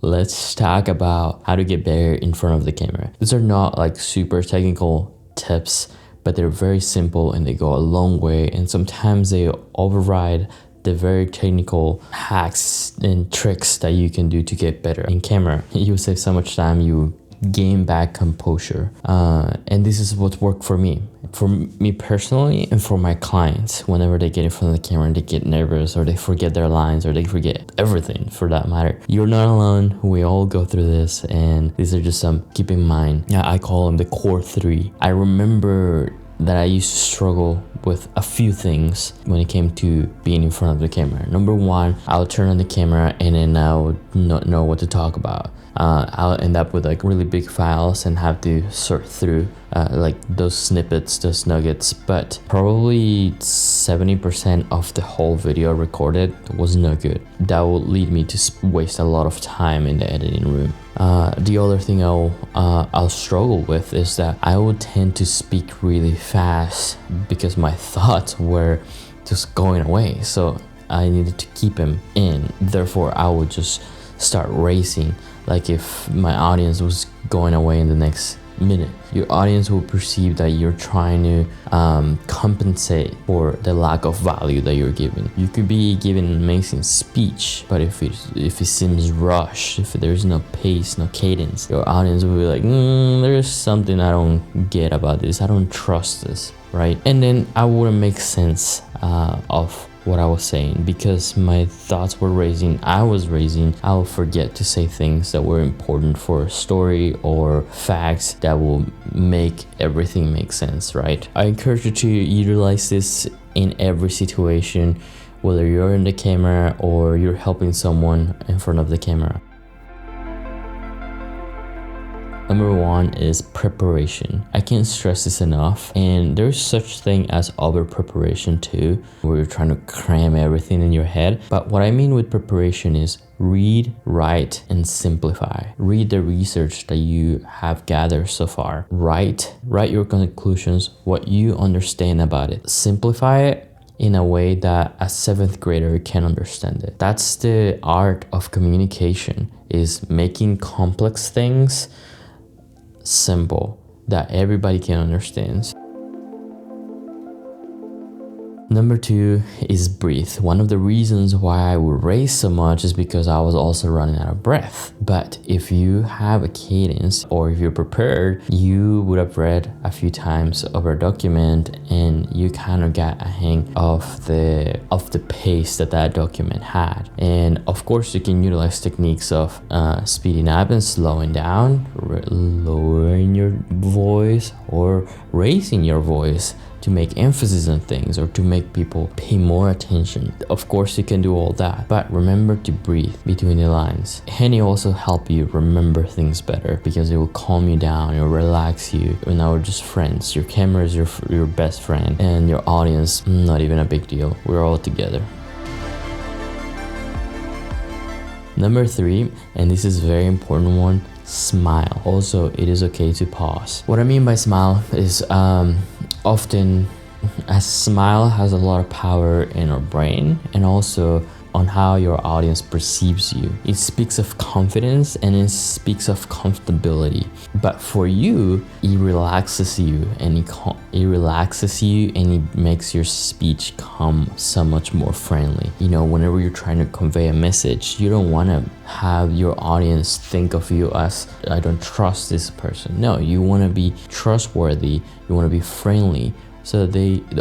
let's talk about how to get better in front of the camera. These are not like super technical tips, but they're very simple and they go a long way, and sometimes they override the very technical hacks and tricks that you can do to get better in camera. You save so much time, you gain back composure, and this is what worked for me personally, and for my clients. Whenever they get in front of the camera and they get nervous, or they forget their lines, or they forget everything for that matter, you're not alone. We all go through this, and these are just some keep in mind. I call them the core 3. I remember that I used to struggle with a few things when it came to being in front of the camera. Number 1, I'll turn on the camera and then I would not know what to talk about. I'll end up with like really big files and have to sort through like those snippets, those nuggets, but probably 70% of the whole video recorded was no good. That will lead me to waste a lot of time in the editing room. The other thing I'll struggle with is that I would tend to speak really fast because my thoughts were just going away, so I needed to keep them in. Therefore, I would just start racing, like if my audience was going away in the next minute. Your audience will perceive that you're trying to compensate for the lack of value that you're giving. You could be giving an amazing speech, but if it seems rushed, if there's no pace, no cadence, your audience will be like, there's something I don't get about this, I don't trust this, right? And then I wouldn't make sense of what I was saying because my thoughts were racing. I will forget to say things that were important for a story or facts that will make everything make sense, right? I encourage you to utilize this in every situation, whether you're in the camera or you're helping someone in front of the camera. Number 1 is preparation. I can't stress this enough, and there's such thing as over preparation too, where you're trying to cram everything in your head. But what I mean with preparation is read, write, and simplify. Read the research that you have gathered so far. Write your conclusions, what you understand about it. Simplify it in a way that a 7th grader can understand it. That's the art of communication, is making complex things simple that everybody can understand. Number 2 is breathe. One of the reasons why I would race so much is because I was also running out of breath. But if you have a cadence, or if you're prepared, you would have read a few times over a document and you kind of got a hang of the pace that document had. And of course you can utilize techniques of speeding up and slowing down, lowering your voice or raising your voice to make emphasis on things or to make people pay more attention. Of course you can do all that, but remember to breathe between the lines. And it also help you remember things better because it will calm you down, it will relax you. And now we're just friends. Your camera is your best friend, and your audience, not even a big deal. We're all together. Number 3, and this is a very important one, smile. Also, it is okay to pause. What I mean by smile is often a smile has a lot of power in our brain and also on how your audience perceives you. It speaks of confidence and it speaks of comfortability. But for you, it relaxes you and it makes your speech come so much more friendly. You know, whenever you're trying to convey a message, you don't want to have your audience think of you as, I don't trust this person. No, you want to be trustworthy, you want to be friendly. So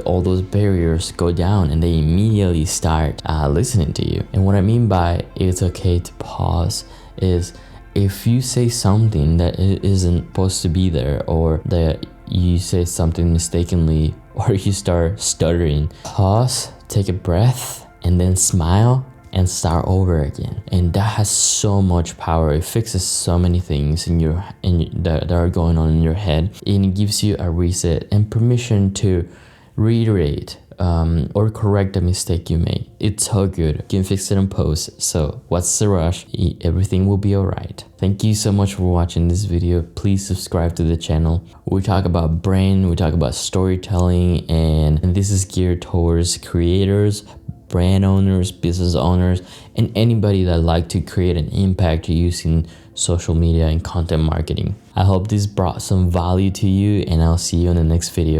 all those barriers go down and they immediately start listening to you. And what I mean by it's okay to pause is if you say something that isn't supposed to be there, or that you say something mistakenly, or you start stuttering, pause, take a breath, and then smile and start over again. And that has so much power. It fixes so many things that are going on in your head, and it gives you a reset and permission to reiterate or correct the mistake you made. It's so good. You can fix it in post. So what's the rush? Everything will be alright. Thank you so much for watching this video. Please subscribe to the channel. We talk about brain, we talk about storytelling, and this is geared towards creators, brand owners, business owners, and anybody that like to create an impact using social media and content marketing. I hope this brought some value to you, and I'll see you in the next video.